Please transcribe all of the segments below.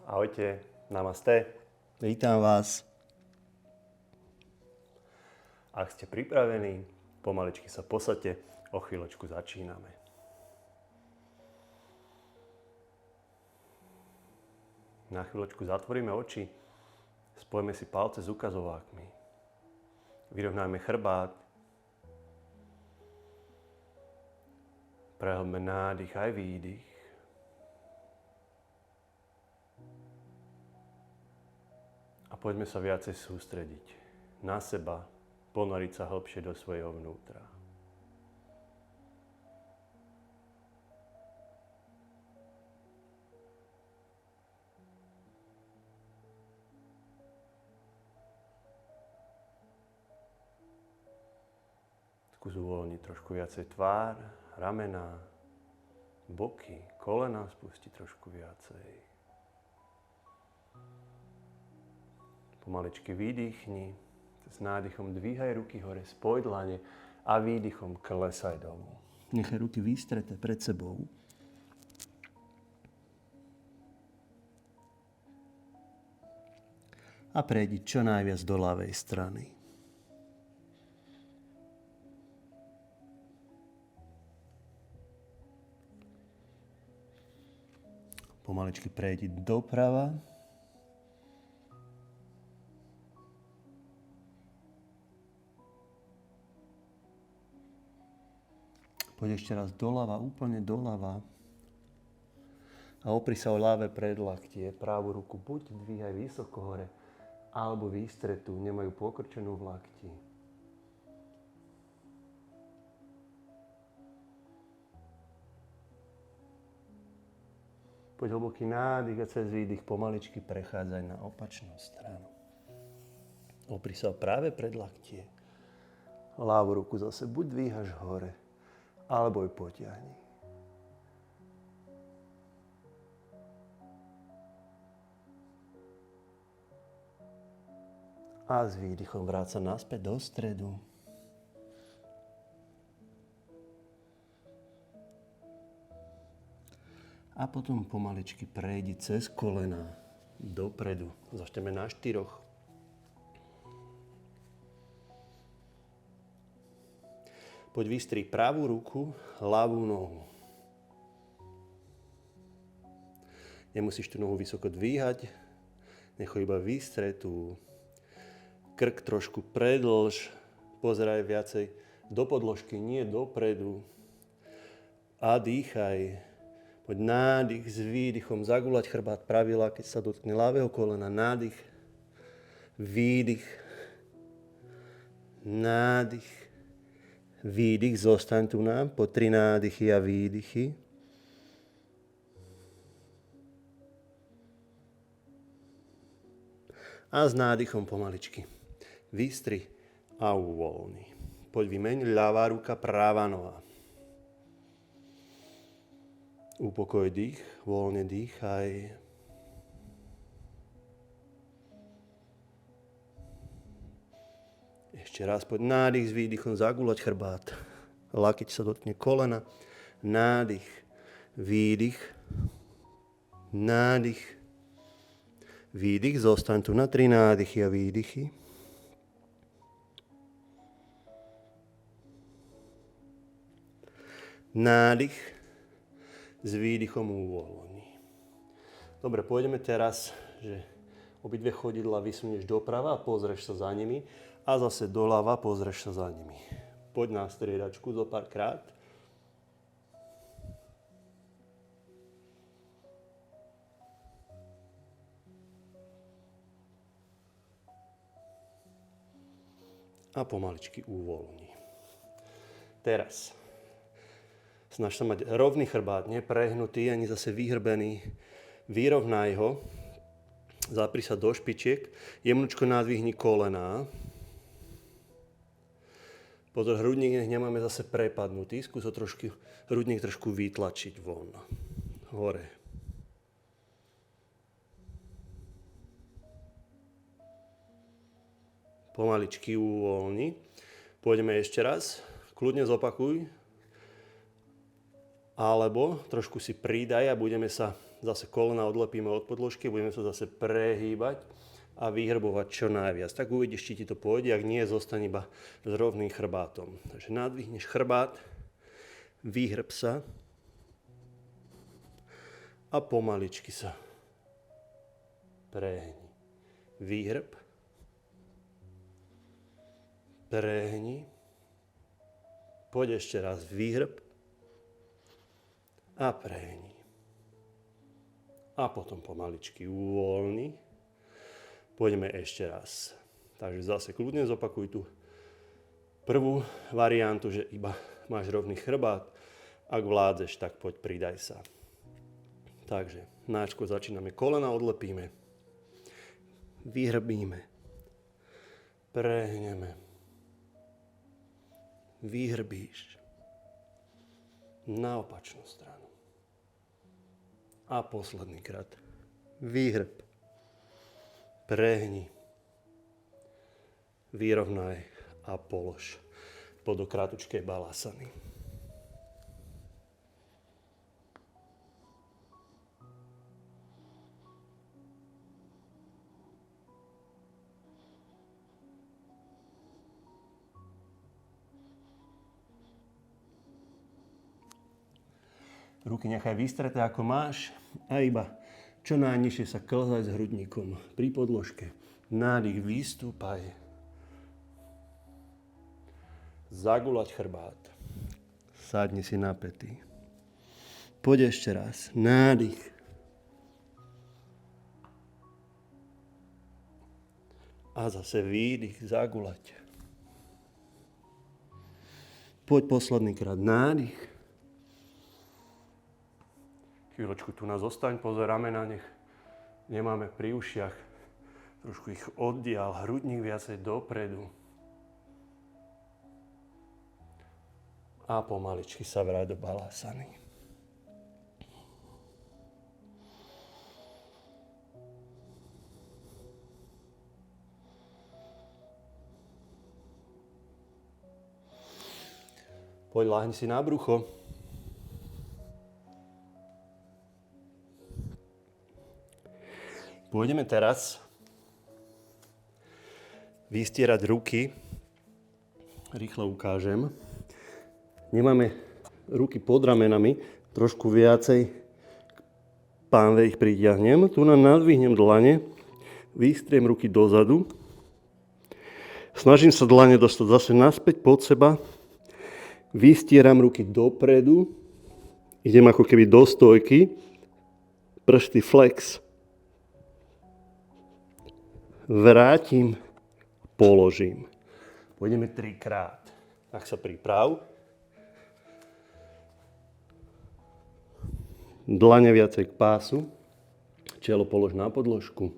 Ahojte, namaste. Vítam vás. Ak ste pripravení, pomaličky sa posaďte, o chvíľočku začíname. Na chvíľočku zatvoríme oči, spojme si palce s ukazovákmi. Vyrovnajme chrbát. Prehlbme nádych aj výdych. A poďme sa viacej sústrediť na seba, ponoriť sa hlbšie do svojho vnútra. Skús uvoľniť trošku viacej tvár, ramená, boky, kolená spustiť trošku viacej. Pomaličky vydýchni, s nádychom dvíhaj ruky hore, spoj dlane a výdychom klesaj dolu. Nechaj ruky vystreté pred sebou. A prejdi čo najviac do ľavej strany. Pomaličky prejdi doprava. Poď ešte raz doľava, úplne doľava. A opri sa o ľavé predlaktie. Pravú ruku buď dvíhaj vysoko hore, alebo vystretú, nemajú pokrčenú v lakti. Poď hlboký nádych a cez výdych pomaličky prechádzaj na opačnú stranu. Opri sa o práve predlaktie. Ľavú ruku zase buď dvíhaš hore, alebo ju potiahni. A s výdychom vráť sa naspäť do stredu. A potom pomaličky prejdi cez kolená dopredu. Začneme na 4. Poď vystri pravú ruku, ľavú nohu. Nemusíš tú nohu vysoko dvíhať, nechaj iba vystretú. Krk trošku predĺž, pozeraj viacej do podložky, nie dopredu. A dýchaj. Poď nádych s výdychom, zaguľať chrbát, pravý lakeť sa dotkne ľavého kolena, nádych, výdych, nádych, výdych, zostaň tu nám po 3 nádychy a výdychy. A s nádychom pomaličky vystri a uvoľni. Poď vymeň ľavá ruka, práva noha. Upokoj dých, voľne dýchaj. Ešte raz poď nádych s výdychom, zaguľať chrbát. Lakeť sa dotkne kolena. Nádych, výdych, nádych, výdych. Zostaň tu na 3 nádychy a výdychy. Nádych, s výdychom uvoľni. Dobre, pôjdeme teraz, že obidve chodidlá vysunieš doprava a pozrieš sa za nimi a zase doľava pozrieš sa za nimi. Poď na striedačku zo párkrát. A pomaličky uvoľni. Teraz snaž sa mať rovný chrbát, neprehnutý, ani zase vyhrbený. Vyrovnaj ho. Zapri sa do špičiek. Jemnučko nadvihni kolená. Pozor, hrudník nech nemáme zase prepadnutý. Skús ho trošku, hrudník trošku vytlačiť von. Hore. Pomaličky uvoľni. Pôjdeme ešte raz. Kľudne zopakuj. Alebo trošku si pridaj a budeme sa Zase kolena odlepíme od podložky, budeme sa zase prehýbať a vyhrbovať čo najviac. Tak uvidíš, či ti to pôjde, ak nie, zostaň iba s rovným chrbátom. Takže nadvihneš chrbát, vyhrb sa a pomaličky sa prehni. Vyhrb, prehni, poď ešte raz, vyhrb a prehni. A potom pomaličky uvoľni. Poďme ešte raz. Takže zase kľudne zopakuj tú prvú variantu, že iba máš rovný chrbát. Ak vládzeš, tak poď pridaj sa. Takže náčko začíname, kolena odlepíme, vyhrbíme, prehneme, vyhrbíš na opačnú stranu. A posledný krát. Vyhrb. Prehni. Vyrovnaj a polož do kratučkej balasany. Ruky nechaj vystreté ako máš a iba čo najnižšie sa klzaj s hrudníkom pri podložke. Nádych, vystúpaj. Zaguľať chrbát. Sadni si na päty. Poď ešte raz. Nádych. A zase výdych, zaguľať. Poď posledný krát. Nádych. Chvíľočku tu nás zostaň, pozor ramena, nech nemáme pri ušiach. Trošku ich oddial, hrudník viacej dopredu. A pomaličky sa vráť do balásany. Poď, láhni si na brucho. Pôjdeme teraz vystierať ruky. Rýchlo ukážem. Nemáme ruky pod ramenami, trošku viacej pánve ich pritiahnem. Tu nám nadvihnem dlane, vystriem ruky dozadu. Snažím sa dlane dostať zase naspäť pod seba. Vystieram ruky dopredu. Idem ako keby do stojky. Prsty flex. Vrátim, položím. Pôjdeme 3-krát. Tak sa priprav. Dlane viacej k pásu. Čelo polož na podložku.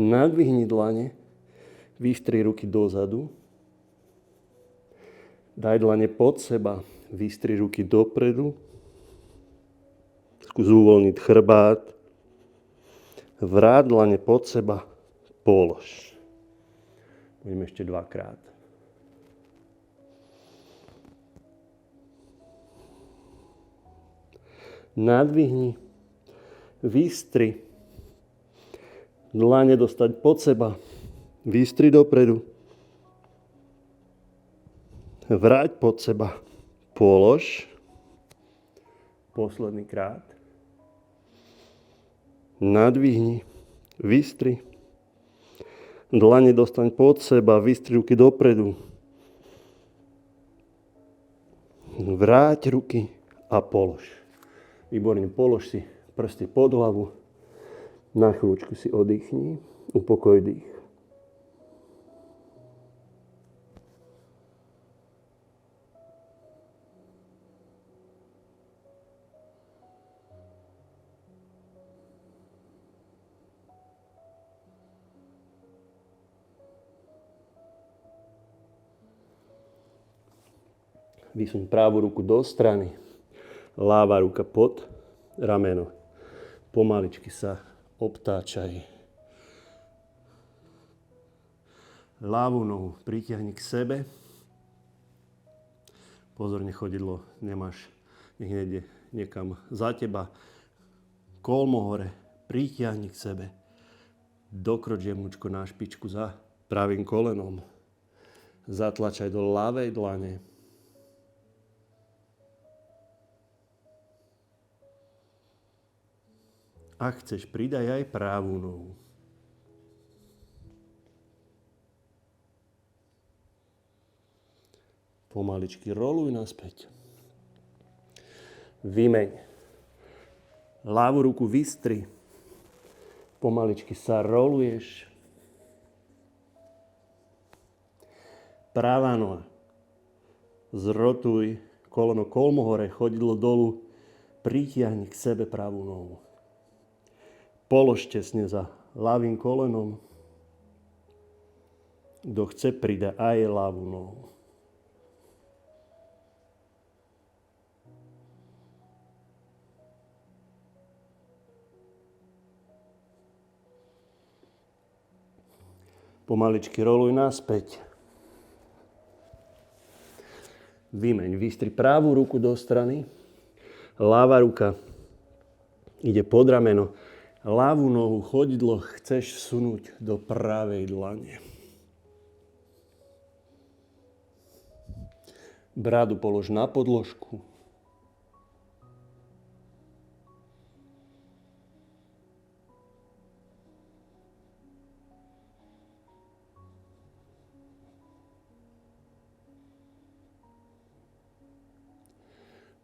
Nadvihni dlane. Vystri ruky dozadu. Daj dlane pod seba. Vystri ruky dopredu. Skús uvoľniť chrbát. Vráť dlane pod seba. Polož. Budeme ešte 2-krát. Nadvihni, vystri, dlane dostať pod seba, vystri dopredu, vráť pod seba, polož, posledný krát, nadvihni, vystri, dlane dostaň pod seba, vystri ruky dopredu. Vráť ruky a polož. Výborne, polož si prsty pod hlavu. Na chvíľučku si oddychni, upokoj dých. Vysuň pravú ruku do strany, ľavá ruka pod rameno. Pomaličky sa obtáčaj. Ľavú nohu pritiahni k sebe. Pozorne chodidlo nemáš, nech nejde niekam za teba. kolmo hore, pritiahni k sebe. Dokroč jemnúčko na špičku za pravým kolenom. Zatlačaj do ľavej dlane. Ak chceš, pridaj aj pravú nohu. Pomaličky roluj naspäť. Vymeň. Ľavú ruku vystri. Pomaličky sa roluješ. Pravá noha. Zrotuj. Koleno kolmo hore, chodidlo dolu. Pritiahni k sebe pravú nohu. Polož tesne za ľavým kolenom. Kto chce, pridá aj ľavú nohu. Pomaličky roluj naspäť. Vymeň, vystri pravú ruku do strany. Ľavá ruka ide pod rameno. Ľavú nohu, chodidlo chceš vsunúť do pravej dlane. Bradu polož na podložku.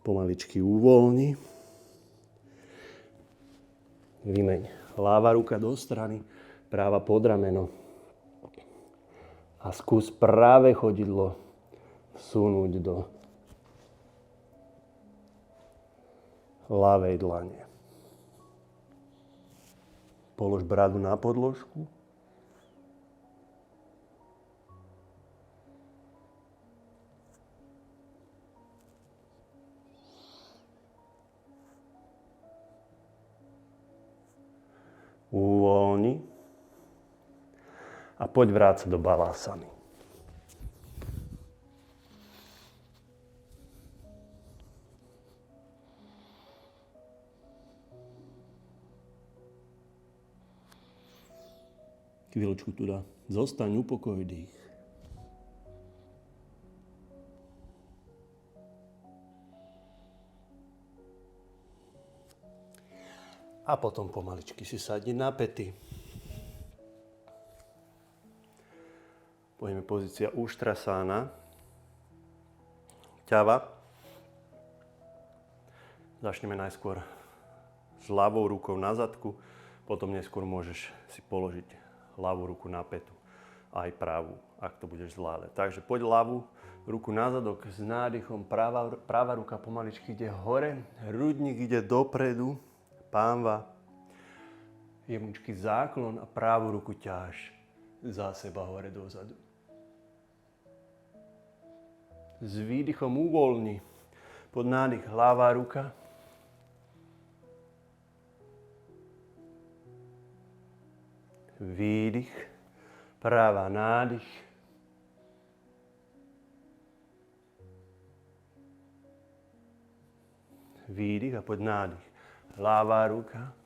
Pomaličky uvoľni. Vymeň. Ľavá ruka do strany, práva pod rameno. A skús práve chodidlo vsunúť do ľavej dlane. Polož bradu na podložku. Uvoľni a poď vrácať do balásany. Chvíľočku tu dá. Zostaň, upokoj dých. A potom pomaličky si sadni na päty. Pojďme pozícia Uštrasána. Ťava. Začneme najskôr s ľavou rukou na zadku, potom neskôr môžeš si položiť ľavú ruku na pätu, aj pravú, ak to budeš zvládať. Takže poď ľavú ruku na zadok s nádychom, práva ruka pomaličky ide hore, hrudník ide dopredu, pánva, jemnúčky záklon a pravú ruku ťaž za seba hore dozadu. S výdychom uvoľni, pod nádych ľavá ruka, výdych, práva nádych, výdych a poď nádych. Ľavá ruka,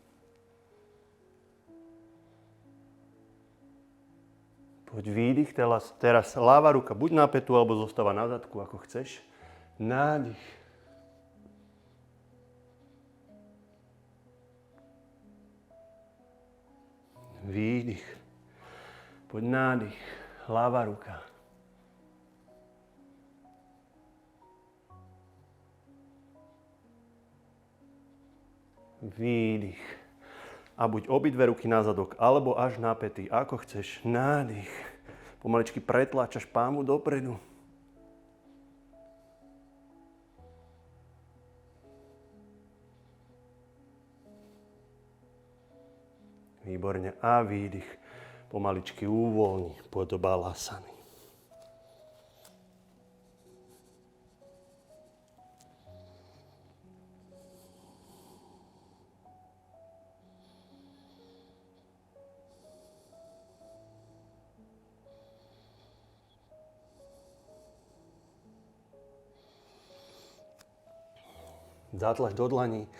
poď výdych, teraz ľavá ruka buď na pätu alebo zostáva na zadku, ako chceš. Nádych. Výdych. Poď nádych. Ľavá ruka. Výdych. A buď obidve ruky na zadok, alebo až na päty, ako chceš. Nádych. Pomaličky pretláčaš pánvu dopredu. Výborne. A výdych. Pomaličky uvoľni. Poď do balásany. Zatlač do dlaní.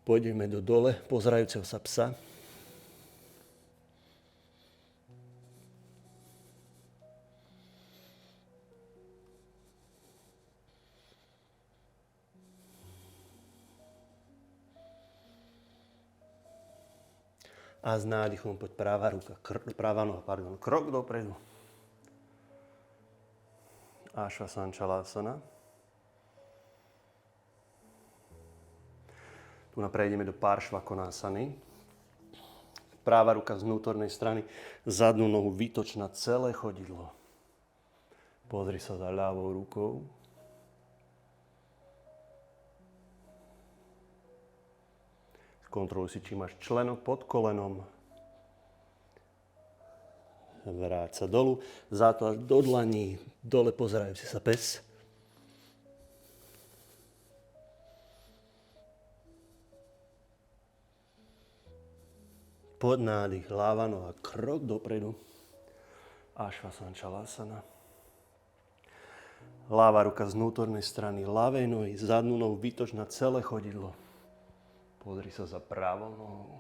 Pôjdeme do dole pozerajúceho sa psa. A s nádychom poď práva noha, krok dopredu. Ašvasančalásana. Tu prejdeme do Paršvakonásany. Práva ruka z vnútornej strany, zadnú nohu vytoč na celé chodidlo. Pozri sa za ľavou rukou. Kontroluj si, či máš členok pod kolenom. Vráť sa dolu, zátlač do dlaní, dole pozerajúci sa pes. Pod nádych, ľava noha, krok dopredu. Ašvasančalásana. Ľavá ruka z vnútornej strany ľavej nohy, zadnú nohu vytoč na celé chodidlo. Pozri sa za pravou nohou.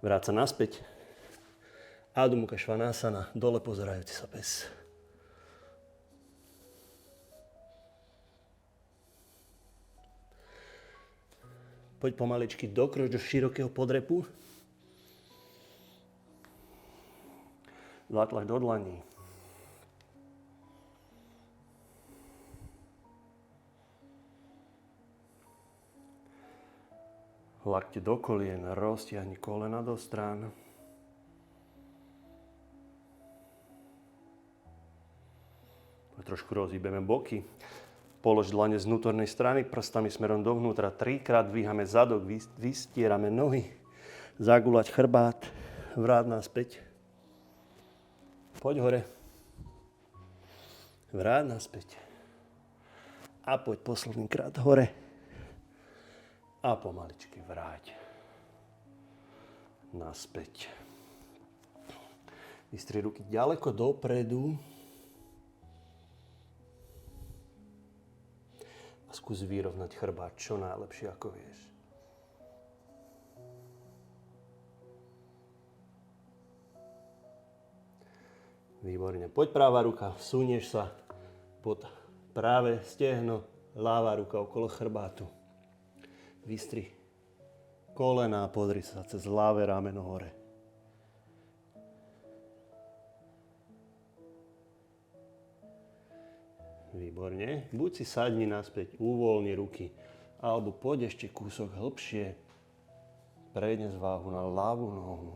Vráť sa naspäť. Adho Mukha Svanasana, dole pozerajúci sa pes. Poď pomaličky dokroč do širokého podrepu. Zatlač do dlaní. Lakte do kolien, roztiahni kolena do strán. Trošku rozhýbeme boky. Polož dlane z vnútornej strany, prstami smerom dovnútra. 3-krát dvíhame zadok, vystierame nohy. Zagúľať chrbát, vráť naspäť. Poď hore. Vráť naspäť. A poď posledný krát hore. A pomaličky vráť. Naspäť. Vystri ruky ďaleko dopredu. A skús vyrovnať chrbát čo najlepšie, ako vieš. Výborne. Poď práva ruka, vsunieš sa pod práve stehno, ľavá ruka okolo chrbátu. Vystri kolená, pozri sa cez ľavé rameno hore. Výborne. Buď si sadni naspäť, uvoľni ruky, alebo poď ešte kúsok hlbšie. Prednes váhu na ľavú nohu.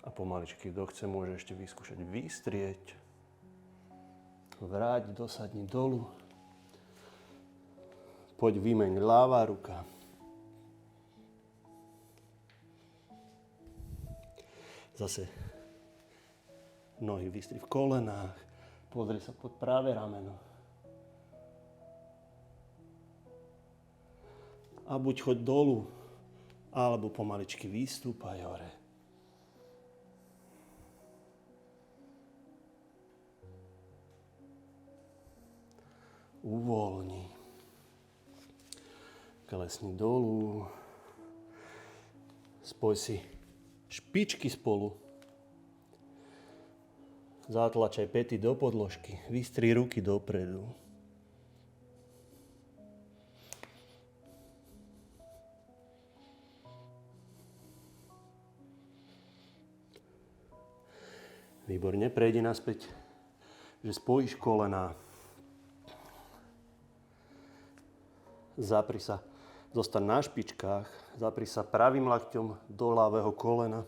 A pomaličky, kto chce, môže ešte vyskúšať vystrieť. Vráť, dosadni dolu. Poď vymeň ľavá ruka. Zase nohy vystri v kolenách. Pozri sa pod práve rameno. A buď choď dolu, alebo pomaličky vystúpaj hore. Uvoľni. Klesni dolu. Spoj si špičky spolu. Zatlačaj päty do podložky. Vystri ruky dopredu. Výborne, prejdi naspäť, že spojíš kolená. Zapri sa, zostaň na špičkách, zapri sa pravým lakťom do ľavého kolena.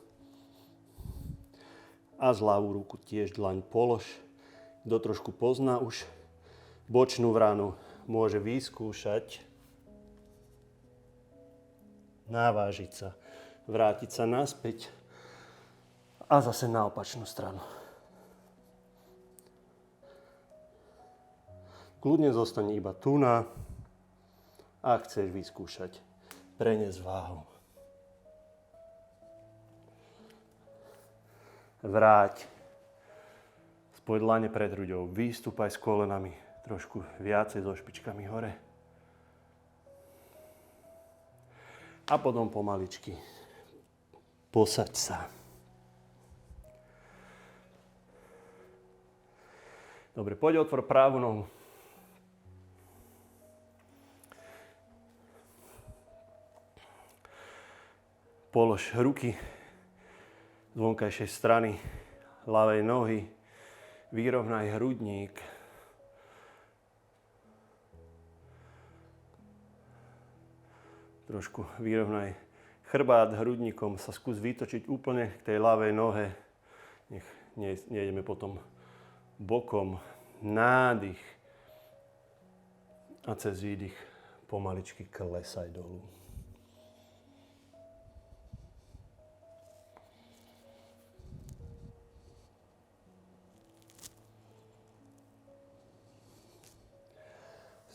A z ľavú ruku tiež dlaň polož. Kto trošku pozná už bočnú vranu, môže vyskúšať navážiť sa, vrátiť sa naspäť a zase na opačnú stranu. Kľudne zostaň iba tu ak chceš vyskúšať preniesť váhu. Vráť. Spoj dlane pred hruďou. Vystúpaj s kolenami trošku viacej so špičkami hore. A potom pomaličky posaď sa. Dobre, poď otvor pravú nohu. Polož ruky z vonkajšej strany ľavej nohy. Vyrovnaj hrudník. Trošku vyrovnaj chrbát hrudníkom. Sa skús vytočiť úplne k tej ľavej nohe. Nech nejdeme potom bokom. Nádych. A cez výdych pomaličky klesaj dolu.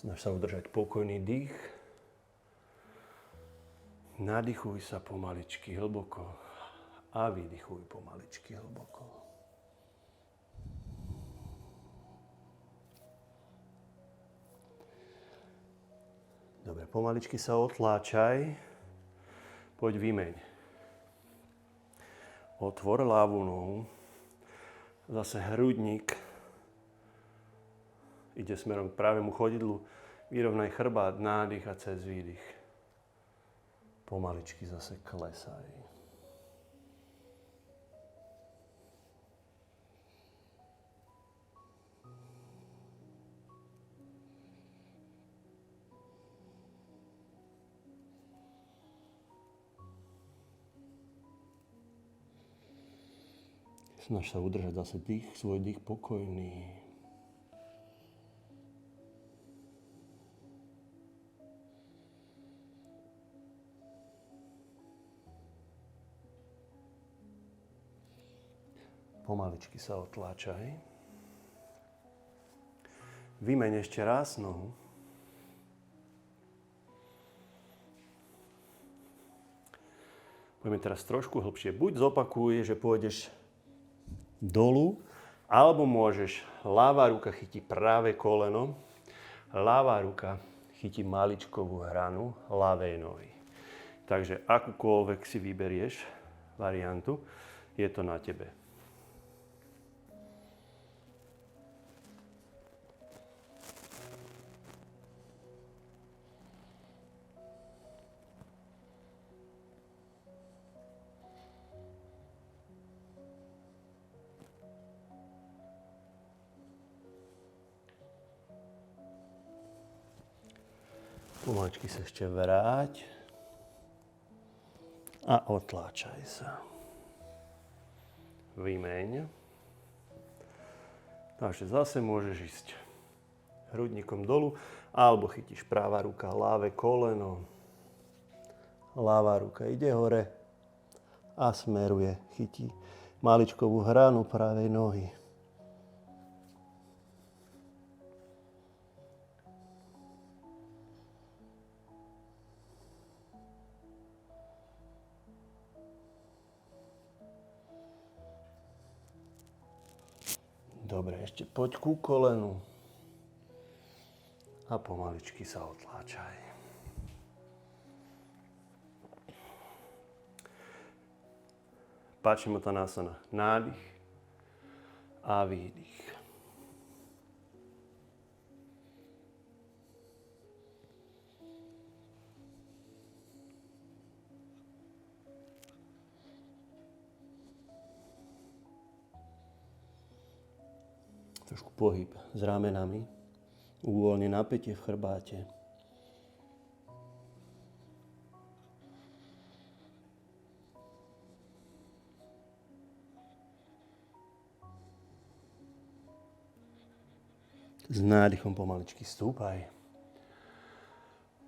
Snaž sa udržať pokojný dých. Nadýchuj sa pomaličky hlboko a vydychuj pomaličky hlboko. Dobre, pomaličky sa otláčaj. Poď vymeň. Otvor ľavú nohu. Zase hrudník ide smerom k pravému chodidlu. Vyrovnaj chrbát, nádych a cez výdych. Pomaličky zase klesaj. Snaž sa udržať zase svoj dých pokojný. Pomaličky sa otláčaj. Vymeň ešte raz nohu. Poďme teraz trošku hlbšie. Buď zopakuj, že pôjdeš dolu, alebo môžeš ľavá ruka chytí práve koleno, ľavá ruka chytí maličkovú hranu ľavej nohy. Takže akúkoľvek si vyberieš variantu, je to na tebe. Pomaličky sa ešte vráť a otláčaj sa. Vymeň. Takže zase môžeš ísť hrudníkom dolu, alebo chytíš práva ruka, ľavé koleno. Ľavá ruka ide hore a smeruje, chytí maličkovú hranu pravej nohy. Dobre, ešte poď ku kolenu a pomaličky sa otláčaj. Pačimottanasana. Nádych a výdych. Trošku pohyb s ramenami, uvoľni napätie v chrbáte. S nádychom pomaličky stúpaj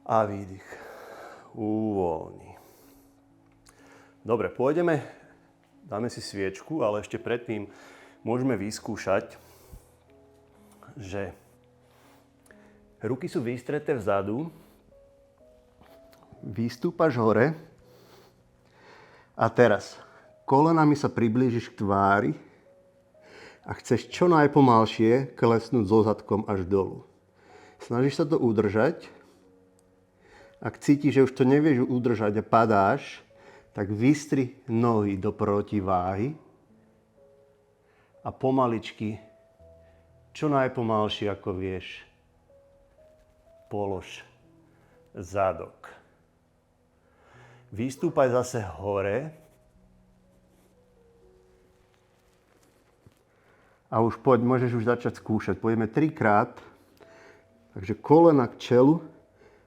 a výdych uvoľni. Dobre, pôjdeme, dáme si sviečku, ale ešte predtým môžeme vyskúšať, že ruky sú vystreté vzadu, Vystúpaš hore a teraz kolenami sa priblížiš k tvári a chceš čo najpomalšie klesnúť so zadkom až dolu. Snažíš sa to udržať. Ak cítiš, že už to nevieš udržať a padáš, tak vystri nohy do protiváhy a pomaličky, čo najpomalšie ako vieš, polož zadok. Vystúpaj zase hore a už môžeš už začať skúšať. Pôjdeme 3-krát, takže kolena k čelu,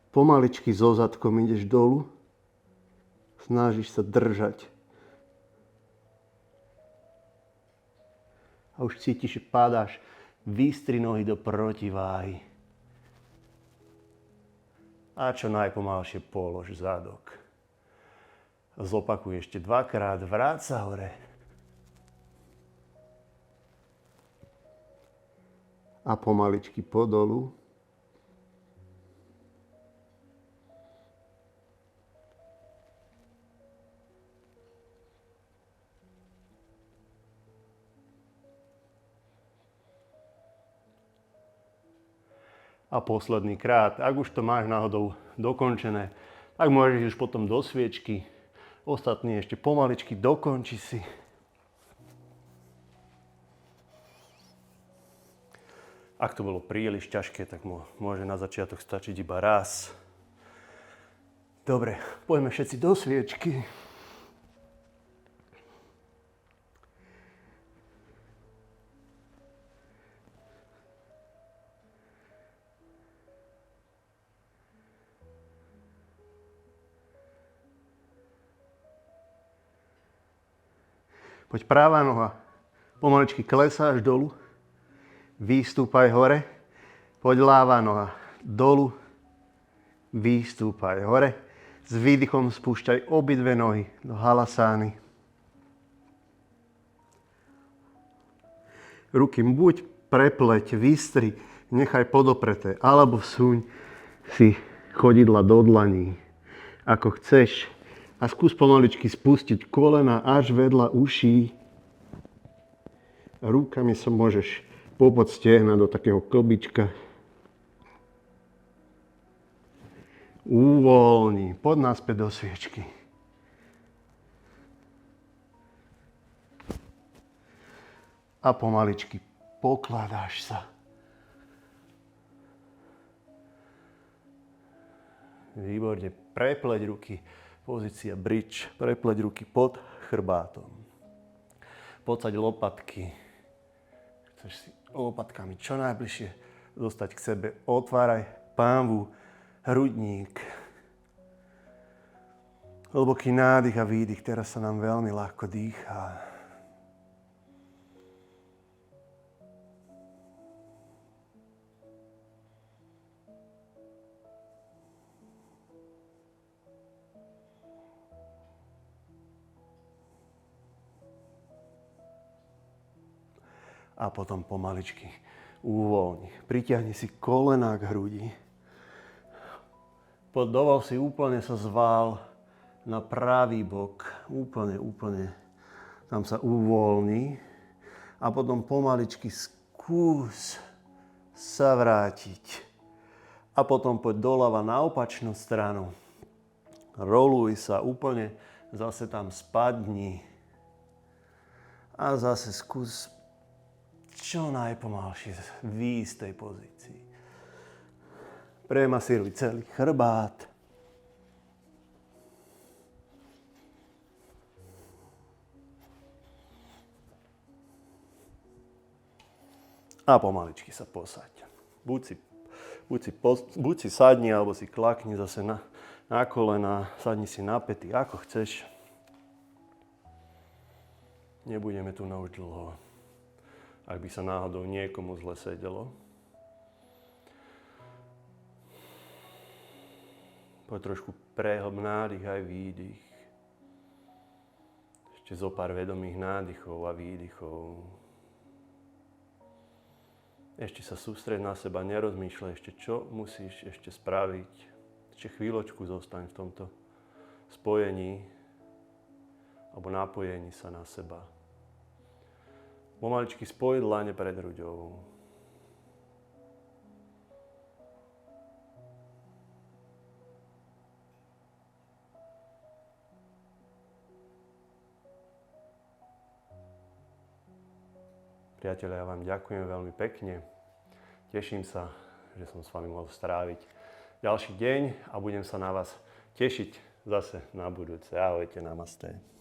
pomaličky so zadkom ideš dolu, snažíš sa držať. A už cítiš, že padáš, vystri nohy do protiváhy. A čo najpomalšie polož zadok. Zopakuj ešte 2-krát, vráť sa hore. A pomaličky podolu. A posledný krát, ak už to máš náhodou dokončené, tak môžeš už potom do sviečky. Ostatní ešte pomaličky dokonči si. Ak to bolo príliš ťažké, tak môže na začiatok stačiť iba raz. Dobre, poďme všetci do sviečky. Poď pravá noha, pomaličky klesá až dolu, vystúpaj hore, poď ľavá noha, dolu, vystúpaj hore, s výdychom spúšťaj obidve nohy do halasány. Ruky buď prepleť, vystri, nechaj podopreté, alebo vsuň si chodidla do dlaní, ako chceš. A skús pomaličky spustiť kolena až vedľa uší. Rukami sa môžeš popod stehna do takého klbička. Uvoľni, poď naspäť do sviečky. A pomaličky pokladáš sa. Výborne, prepleť ruky. Pozícia bridge, prepleť ruky pod chrbátom. Podsaď lopatky. Chceš si lopatkami čo najbližšie dostať k sebe. Otváraj pánvu, hrudník. Hlboký nádych a výdych. Teraz sa nám veľmi ľahko dýchá. A potom pomaličky uvoľni. Pritiahni si kolená k hrudi. Dovol si úplne sa zvál na pravý bok. Úplne. Tam sa uvoľni. A potom pomaličky skús sa vrátiť. A potom poď doľava na opačnú stranu. Roluj sa úplne. Zase tam spadni. A zase skús čo najpomalšie výjsť z tej pozícii. Premasíruj celý chrbát. A pomaličky sa posaď. Buď si sadni, alebo si klakni zase na kolena, sadni si na päty, ako chceš. Nebudeme tu na už dlho. Ak by sa náhodou niekomu zle sedelo. Poď trošku prehlb nádych aj výdych. Ešte zo pár vedomých nádychov a výdychov. Ešte sa sústreď na seba, nerozmýšľaj ešte, čo musíš ešte spraviť, Ešte chvíľočku zostaň v tomto spojení alebo napojení sa na seba. Pomaličky spoj dlane pred hruďou. Priatelia, ja vám ďakujem veľmi pekne. Teším sa, že som s vami mohol stráviť ďalší deň a budem sa na vás tešiť zase na budúce. Ahojte, namaste.